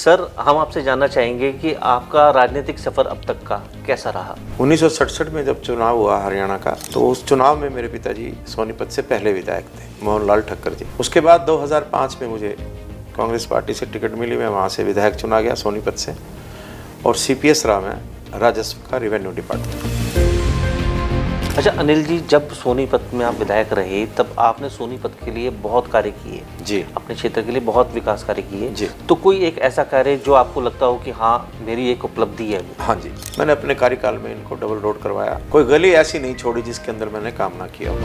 Sir, हम आपसे जानना चाहेंगे कि आपका राजनीतिक सफर अब तक का कैसा रहा? 1967 में जब चुनाव हुआ हरियाणा का, तो उस चुनाव में मेरे पिताजी सोनीपत से पहले विधायक थे, मोहनलाल ठक्कर जी। उसके बाद 2005 में मुझे कांग्रेस पार्टी से टिकट मिली, मैं वहाँ से विधायक चुना गया सोनीपत से, और CPS रहा मैं राजस्व का रेवेन्यू डिपार्टमेंट। अच्छा अनिल जी, जब सोनीपत में आप विधायक रहे तब आपने सोनीपत के लिए बहुत कार्य किए जी। अपने क्षेत्र के लिए बहुत विकास कार्य किए जी। तो कोई एक ऐसा कार्य जो आपको लगता हो कि हाँ मेरी एक उपलब्धि है वो? हाँ जी, मैंने अपने कार्यकाल में इनको डबल रोड करवाया। कोई गली ऐसी नहीं छोड़ी जिसके अंदर मैंने काम ना किया हो।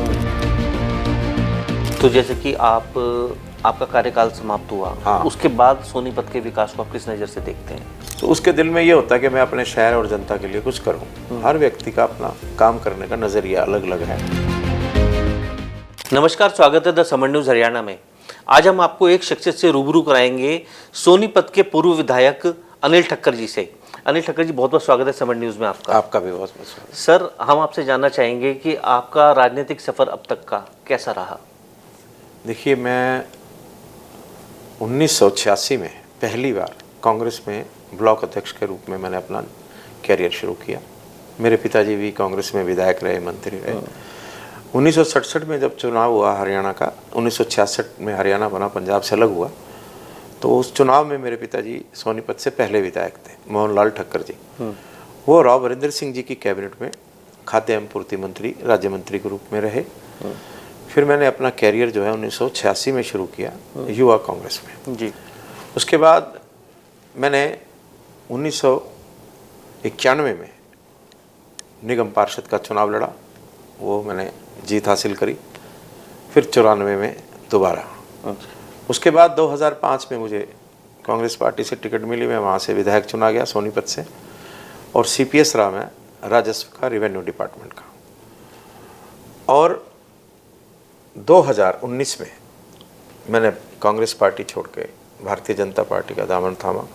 तो जैसे कि आपका कार्यकाल समाप्त हुआ, हाँ। उसके बाद सोनीपत के विकास को आप किस नज़र से देखते हैं? तो उसके दिल में ये होता है कि मैं अपने शहर और जनता के लिए कुछ करूं। हर व्यक्ति का अपना काम करने का नजरिया अलग अलग है। नमस्कार, स्वागत है द समर न्यूज़ हरियाणा में। आज हम आपको एक शख्सियत से रूबरू कराएंगे, सोनीपत के पूर्व विधायक अनिल ठक्कर जी से। अनिल ठक्कर जी, बहुत बहुत स्वागत है समर न्यूज़ में आपका। आपका भी बहुत बहुत स्वागत। सर, हम आपसे जानना चाहेंगे कि आपका राजनीतिक सफर अब तक का कैसा रहा? देखिए, मैं 1986 में पहली बार कांग्रेस में ब्लॉक अध्यक्ष के रूप में मैंने अपना कैरियर शुरू किया। मेरे पिताजी भी कांग्रेस में विधायक रहे, मंत्री रहे। 1967 में जब चुनाव हुआ हरियाणा का, 1966 में हरियाणा बना, पंजाब से अलग हुआ, तो उस चुनाव में मेरे पिताजी सोनीपत से पहले विधायक थे, मोहनलाल ठक्कर जी। वो राव वरिंदर सिंह जी की कैबिनेट में खाद्य एवं पूर्ति मंत्री, राज्य मंत्री के रूप में रहे। फिर मैंने अपना कैरियर जो है 1986 में शुरू किया युवा कांग्रेस में जी। उसके बाद मैंने 1991 में निगम पार्षद का चुनाव लड़ा, वो मैंने जीत हासिल करी। फिर 94 में दोबारा। उसके बाद 2005 में मुझे कांग्रेस पार्टी से टिकट मिली, मैं वहाँ से विधायक चुना गया सोनीपत से, और CPS रहा मैं राजस्व का रेवेन्यू डिपार्टमेंट का। और 2019 में मैंने कांग्रेस पार्टी छोड़ के भारतीय जनता पार्टी का दामन थामा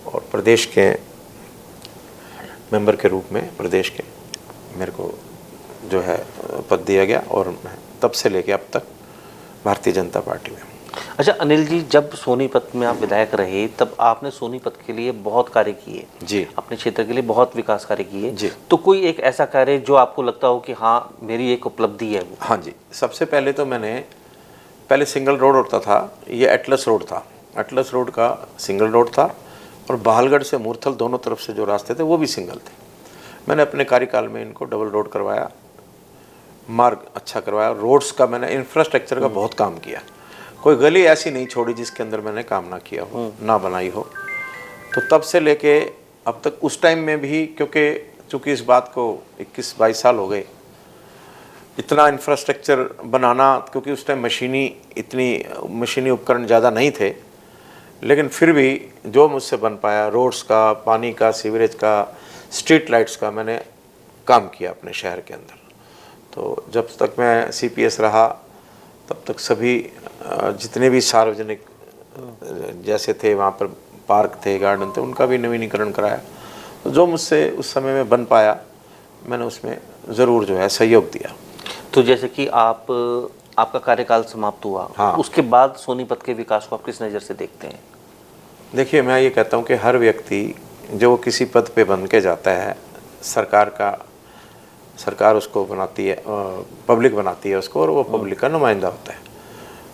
और प्रदेश के मेंबर के रूप में प्रदेश के मेरे को जो है पद दिया गया, और मैं तब से लेके अब तक भारतीय जनता पार्टी में हूँ। अच्छा अनिल जी, जब सोनीपत में आप विधायक रहे तब आपने सोनीपत के लिए बहुत कार्य किए जी। अपने क्षेत्र के लिए बहुत विकास कार्य किए जी। तो कोई एक ऐसा कार्य जो आपको लगता हो कि हाँ मेरी एक उपलब्धि है वो? हाँ जी, सबसे पहले तो पहले सिंगल रोड होता था, ये एटलस रोड था। एटलस रोड का सिंगल रोड था, और बहालगढ़ से मूर्थल दोनों तरफ से जो रास्ते थे वो भी सिंगल थे। मैंने अपने कार्यकाल में इनको डबल रोड करवाया, मार्ग अच्छा करवाया, रोड्स का मैंने इंफ्रास्ट्रक्चर का बहुत काम किया। कोई गली ऐसी नहीं छोड़ी जिसके अंदर मैंने काम ना किया हो, ना बनाई हो। तो तब से लेके अब तक, उस टाइम में भी, क्योंकि चूँकि इस बात को 21-22 साल हो गए, इतना इंफ्रास्ट्रक्चर बनाना, क्योंकि उस टाइम मशीनी उपकरण ज़्यादा नहीं थे, लेकिन फिर भी जो मुझसे बन पाया, रोड्स का, पानी का, सीवरेज का, स्ट्रीट लाइट्स का, मैंने काम किया अपने शहर के अंदर। तो जब तक मैं CPS रहा तब तक सभी जितने भी सार्वजनिक जैसे थे, वहाँ पर पार्क थे, गार्डन थे, उनका भी नवीनीकरण कराया। तो जो मुझसे उस समय में बन पाया, मैंने उसमें ज़रूर जो है सहयोग दिया। तो जैसे कि आपका कार्यकाल समाप्त हुआ, हाँ। उसके बाद सोनीपत के विकास को आप किस नज़र से देखते हैं? देखिए, मैं ये कहता हूँ कि हर व्यक्ति जो किसी पद पे बन के जाता है, सरकार उसको बनाती है, पब्लिक बनाती है उसको, और वो पब्लिक का नुमाइंदा होता है।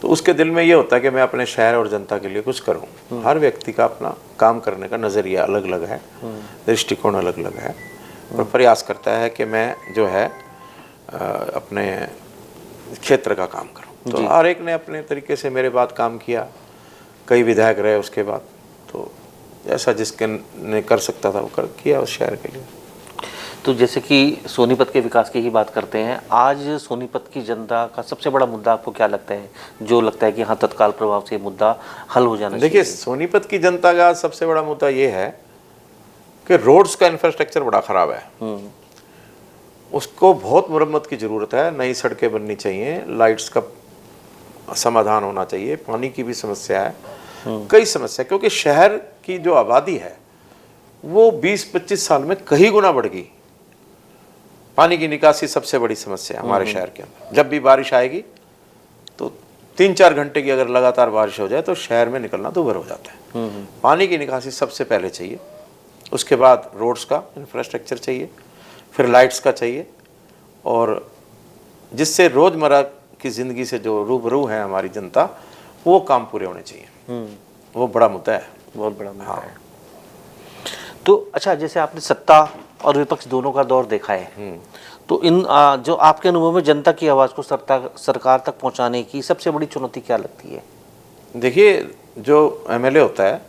तो उसके दिल में ये होता है कि मैं अपने शहर और जनता के लिए कुछ करूं। हर व्यक्ति का अपना काम करने का नज़रिया अलग अलग है, दृष्टिकोण अलग अलग है, और प्रयास करता है कि मैं जो है अपने क्षेत्र का काम करूं। तो हर एक ने अपने तरीके से मेरे बाद काम किया, कई विधायक रहे उसके बाद। तो ऐसा जिसके ने कर सकता था वो किया उस शहर के लिए। तो जैसे कि सोनीपत के विकास की ही बात करते हैं, आज सोनीपत की जनता का सबसे बड़ा मुद्दा आपको क्या लगता है, जो लगता है कि हाँ तत्काल प्रभाव से ये मुद्दा हल हो जाना चाहिए? देखिए, सोनीपत की जनता का सबसे बड़ा मुद्दा ये है कि रोड्स का इंफ्रास्ट्रक्चर बड़ा खराब है। उसको बहुत मुरम्मत की ज़रूरत है, नई सड़कें बननी चाहिए, लाइट्स का समाधान होना चाहिए, पानी की भी समस्या है, कई समस्या, क्योंकि शहर की जो आबादी है वो 20-25 साल में कई गुना बढ़ गई। पानी की निकासी सबसे बड़ी समस्या है हमारे शहर के अंदर। जब भी बारिश आएगी तो 3-4 घंटे की अगर लगातार बारिश हो जाए तो शहर में निकलना दूभर हो जाता है। पानी की निकासी सबसे पहले चाहिए, उसके बाद रोड्स का इंफ्रास्ट्रक्चर चाहिए, फिर लाइट्स का चाहिए, और जिससे रोज़मर्रा की ज़िंदगी से जो रूबरू है हमारी जनता, वो काम पूरे होने चाहिए। वो बड़ा मुद्दा है, बहुत बड़ा मुद्दा है। तो अच्छा, जैसे आपने सत्ता और विपक्ष दोनों का दौर देखा है, तो इन जो आपके अनुभव में जनता की आवाज़ को सरकार तक पहुंचाने की सबसे बड़ी चुनौती क्या लगती है? देखिए, जो एमएलए होता है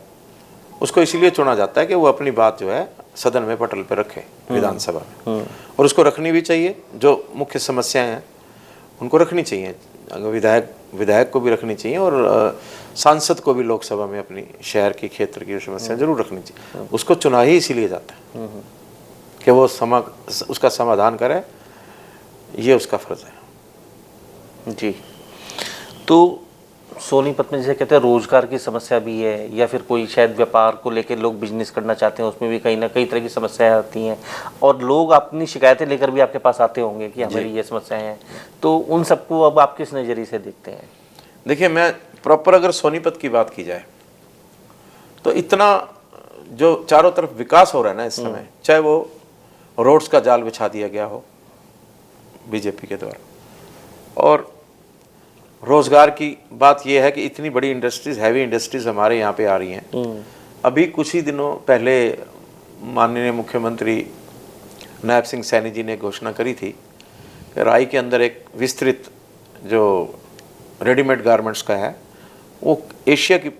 उसको इसीलिए चुना जाता है कि वो अपनी बात जो है सदन में पटल पे रखे, विधानसभा में, और उसको रखनी भी चाहिए। जो मुख्य समस्याएं हैं उनको रखनी चाहिए, विधायक को भी रखनी चाहिए, और सांसद को भी लोकसभा में अपनी शहर की, क्षेत्र की समस्या जरूर रखनी चाहिए। उसको चुना ही इसीलिए जाता है कि वो उसका समाधान करे, ये उसका फर्ज है। जी। तो सोनीपत में जैसे कहते हैं रोजगार की समस्या भी है, या फिर कोई शायद व्यापार को लेकर लोग बिजनेस करना चाहते हैं, उसमें भी कहीं ना कई तरह की समस्याएं आती हैं, और लोग अपनी शिकायतें लेकर भी आपके पास आते होंगे कि हमारी ये समस्याएं हैं। तो उन सबको अब आप किस नज़रिए से देखते हैं? देखिए, मैं प्रॉपर अगर सोनीपत की बात की जाए तो इतना जो चारों तरफ विकास हो रहा है ना इस समय, चाहे वो रोड्स का जाल बिछा दिया गया हो बीजेपी के द्वारा, और रोजगार की बात यह है कि इतनी बड़ी इंडस्ट्रीज, हैवी इंडस्ट्रीज हमारे यहाँ पे आ रही हैं। अभी कुछ ही दिनों पहले माननीय मुख्यमंत्री नायब सिंह सैनी जी ने घोषणा करी थी कि राई के अंदर एक विस्तृत जो रेडीमेड गारमेंट्स का है, वो एशिया की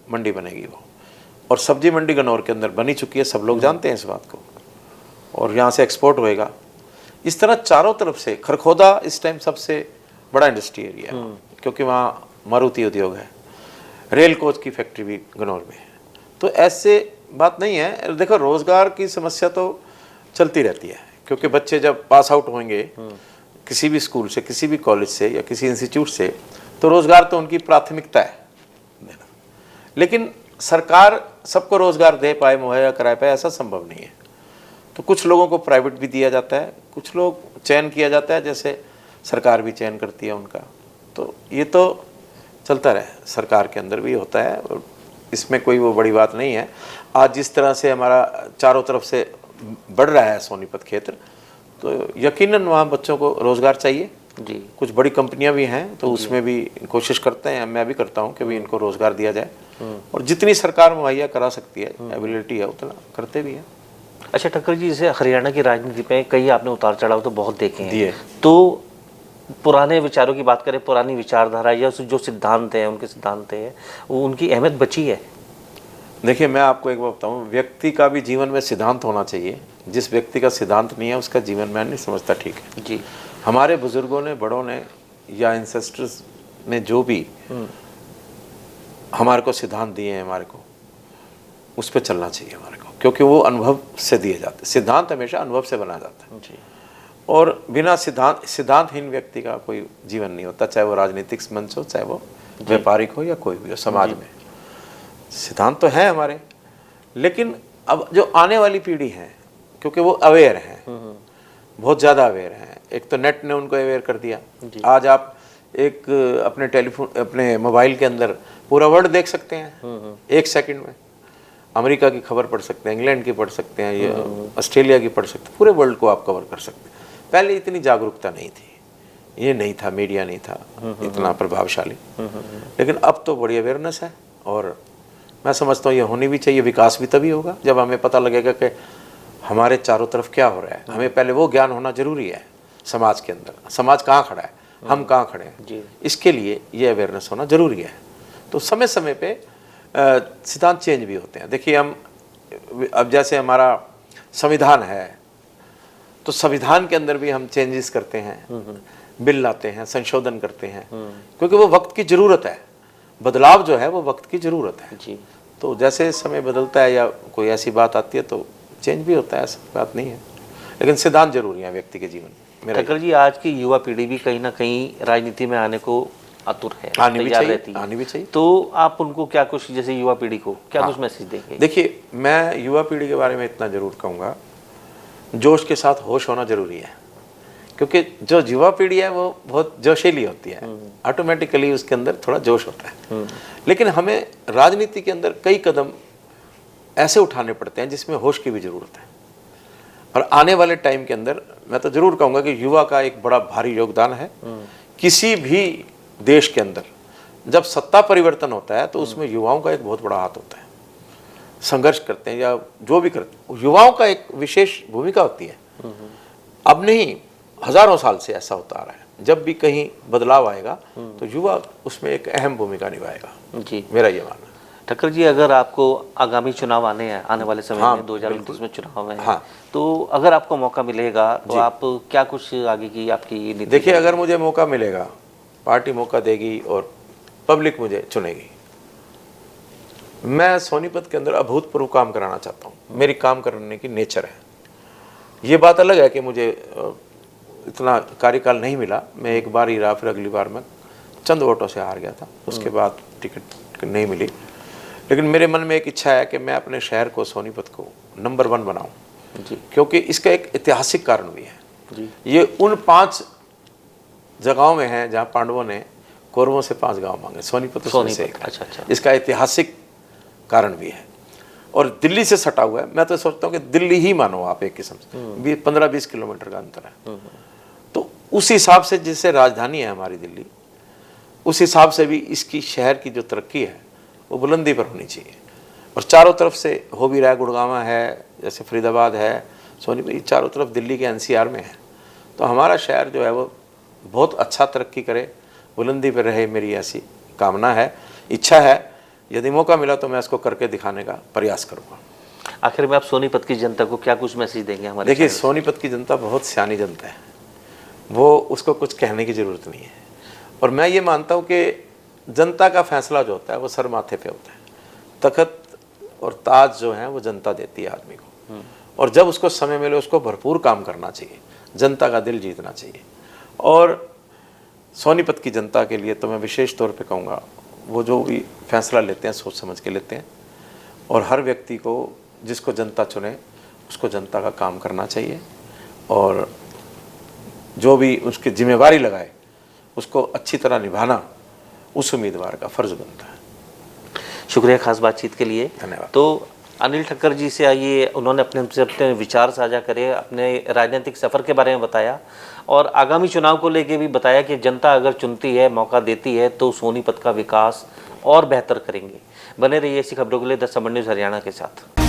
मंडी बनेगी वो, और सब्जी मंडी गन्नौर के अंदर बनी चुकी है, सब लोग जानते हैं इस बात को, और यहाँ से एक्सपोर्ट होएगा। इस तरह चारों तरफ से, खरखोदा इस टाइम सबसे बड़ा इंडस्ट्री एरिया है, क्योंकि वहाँ मारुति उद्योग है, रेल कोच की फैक्ट्री भी गन्नौर में है। तो ऐसे बात नहीं है। देखो, रोज़गार की समस्या तो चलती रहती है, क्योंकि बच्चे जब पास आउट होंगे किसी भी स्कूल से, किसी भी कॉलेज से या किसी इंस्टीट्यूट से, तो रोज़गार तो उनकी प्राथमिकता है देना। लेकिन सरकार सबको रोज़गार दे पाए, मुहैया करा पाए, ऐसा संभव नहीं है। तो कुछ लोगों को प्राइवेट भी दिया जाता है, कुछ लोग चयन किया जाता है, जैसे सरकार भी चयन करती है उनका। तो ये तो चलता रहे, सरकार के अंदर भी होता है, और इसमें कोई वो बड़ी बात नहीं है। आज जिस तरह से हमारा चारों तरफ से बढ़ रहा है सोनीपत क्षेत्र, तो यकीनन वहाँ बच्चों को रोज़गार चाहिए जी। कुछ बड़ी कंपनियां भी हैं, तो उसमें भी कोशिश करते हैं, मैं भी करता हूँ कि भी इनको रोज़गार दिया जाए, और जितनी सरकार मुहैया करा सकती है, एबिलिटी है, उतना करते भी हैं। अच्छा ठक्कर जी, जैसे हरियाणा की राजनीति में कई आपने उतार चढ़ाव तो बहुत देखे हैं, दिए। तो पुराने विचारों की बात करें, पुरानी विचारधारा या जो सिद्धांत हैं, उनके सिद्धांत हैं, वो उनकी अहमियत बची है? देखिए, मैं आपको एक बात बताऊँ, व्यक्ति का भी जीवन में सिद्धांत होना चाहिए। जिस व्यक्ति का सिद्धांत नहीं है उसका जीवन मैं नहीं समझता ठीक है जी। हमारे बुजुर्गों ने, बड़ों ने, या एंसेस्टर्स ने जो भी हमारे को सिद्धांत दिए हैं, हमारे को उस पर चलना चाहिए हमारे को, क्योंकि वो अनुभव से दिए जाते। सिद्धांत हमेशा अनुभव से बना जाता है जी। और बिना सिद्धांतहीन व्यक्ति का कोई जीवन नहीं होता, चाहे वो राजनीतिक मंच हो, चाहे वो व्यापारिक हो, या कोई भी हो समाज में। सिद्धांत तो है हमारे, लेकिन अब जो आने वाली पीढ़ी है, क्योंकि वो अवेयर हैं, बहुत ज़्यादा अवेयर हैं। एक तो नेट ने उनको अवेयर कर दिया। आज आप एक अपने टेलीफोन, अपने मोबाइल के अंदर पूरा वर्ल्ड देख सकते हैं 1 सेकंड में। अमेरिका की खबर पढ़ सकते हैं, इंग्लैंड की पढ़ सकते हैं, या ऑस्ट्रेलिया की पढ़ सकते हैं, पूरे वर्ल्ड को आप कवर कर सकते हैं। पहले इतनी जागरूकता नहीं थी, ये नहीं था, मीडिया नहीं था इतना प्रभावशाली, लेकिन अब तो बड़ी अवेयरनेस है, और मैं समझता हूँ ये होनी भी चाहिए। विकास भी तभी होगा जब हमें पता लगेगा कि हमारे चारों तरफ क्या हो रहा है। हमें पहले वो ज्ञान होना जरूरी है समाज के अंदर, समाज कहाँ खड़ा है, हम कहाँ खड़े हैं, इसके लिए ये अवेयरनेस होना जरूरी है। तो समय समय पे सिद्धांत चेंज भी होते हैं। देखिए, हम अब जैसे हमारा संविधान है, तो संविधान के अंदर भी हम चेंजेस करते हैं, बिल लाते हैं, संशोधन करते हैं, क्योंकि वो वक्त की ज़रूरत है। बदलाव जो है वो वक्त की ज़रूरत है जी। तो जैसे समय बदलता है या कोई ऐसी बात आती है तो चेंज भी होता है, ऐसी बात नहीं है, लेकिन सिद्धांत जरूरी है व्यक्ति के जीवन में। ठक्कर जी, आज की युवा पीढ़ी भी कहीं ना कहीं राजनीति में आने को आतुर है, आनी भी चाहिए। तो आप उनको क्या कुछ, जैसे युवा पीढ़ी को क्या कुछ मैसेज देंगे? देखिए, मैं युवा पीढ़ी के बारे में इतना जरूर कहूँगा, जोश के साथ होश होना जरूरी है, क्योंकि जो युवा पीढ़ी है वो बहुत जोशीली होती है, ऑटोमेटिकली उसके अंदर थोड़ा जोश होता है। लेकिन हमें राजनीति के अंदर कई कदम ऐसे उठाने पड़ते हैं जिसमें होश की भी ज़रूरत है। और आने वाले टाइम के अंदर मैं तो ज़रूर कहूँगा कि युवा का एक बड़ा भारी योगदान है। किसी भी देश के अंदर जब सत्ता परिवर्तन होता है तो उसमें युवाओं का एक बहुत बड़ा हाथ होता है। संघर्ष करते हैं या जो भी करते हैं, युवाओं का एक विशेष भूमिका होती है। अब नहीं, हजारों साल से ऐसा होता आ रहा है। जब भी कहीं बदलाव आएगा तो युवा उसमें एक अहम भूमिका निभाएगा जी, मेरा ये मानना है। ठक्कर जी, अगर आपको आगामी चुनाव आने वाले समय में 2029 में चुनाव है, तो अगर आपको मौका मिलेगा तो आप क्या कुछ आगे की आपकी नीति? देखिए, अगर मुझे मौका मिलेगा, पार्टी मौका देगी और पब्लिक मुझे चुनेगी, मैं सोनीपत के अंदर अभूतपूर्व काम कराना चाहता हूँ। मेरी काम करने की नेचर है। ये बात अलग है कि मुझे इतना कार्यकाल नहीं मिला, मैं एक बार ही रहा, फिर अगली बार मैं चंद वोटों से हार गया था, उसके बाद टिकट नहीं मिली। लेकिन मेरे मन में एक इच्छा है कि मैं अपने शहर को, सोनीपत को नंबर 1 बनाऊं जी, क्योंकि इसका एक ऐतिहासिक कारण भी है जी। ये उन 5 जगहों में है जहां पांडवों ने कौरवों से 5 गांव मांगे, सोनीपत उसमें से एक है। अच्छा। इसका ऐतिहासिक कारण भी है और दिल्ली से सटा हुआ है। मैं तो सोचता हूँ कि दिल्ली ही मानो आप एक किस्म से, 15-20 किलोमीटर का अंतर है। तो उस हिसाब से, जिससे राजधानी है हमारी दिल्ली, उस हिसाब से भी इसकी शहर की जो तरक्की है वो बुलंदी पर होनी चाहिए। और चारों तरफ से हो भी रहा है, गुड़गांवा है, जैसे फरीदाबाद है, सोनीपत, चारों तरफ दिल्ली के NCR में है। तो हमारा शहर जो है वो बहुत अच्छा तरक्की करे, बुलंदी पर रहे, मेरी ऐसी कामना है, इच्छा है। यदि मौका मिला तो मैं इसको करके दिखाने का प्रयास करूँगा। आखिर में आप सोनीपत की जनता को क्या कुछ मैसेज देंगे हमारे? देखिए, सोनीपत की जनता बहुत सियानी जनता है, वो उसको कुछ कहने की ज़रूरत नहीं है। और मैं ये मानता हूँ कि जनता का फैसला जो होता है वो सर माथे पे होता है। तखत और ताज जो है वो जनता देती है आदमी को, और जब उसको समय मिले उसको भरपूर काम करना चाहिए, जनता का दिल जीतना चाहिए। और सोनीपत की जनता के लिए तो मैं विशेष तौर पे कहूँगा, वो जो भी फैसला लेते हैं सोच समझ के लेते हैं, और हर व्यक्ति को, जिसको जनता चुने, उसको जनता का काम करना चाहिए, और जो भी उसकी जिम्मेवारी लगाए उसको अच्छी तरह निभाना उस उम्मीदवार का फर्ज बनता है। शुक्रिया खास बातचीत के लिए, धन्यवाद। तो अनिल ठक्कर जी से आइए, उन्होंने अपने विचार साझा करे, अपने राजनीतिक सफ़र के बारे में बताया, और आगामी चुनाव को लेके भी बताया कि जनता अगर चुनती है, मौका देती है, तो सोनीपत का विकास और बेहतर करेंगे। बने रहिए ऐसी खबरों के लिए द समर न्यूज़ हरियाणा के साथ।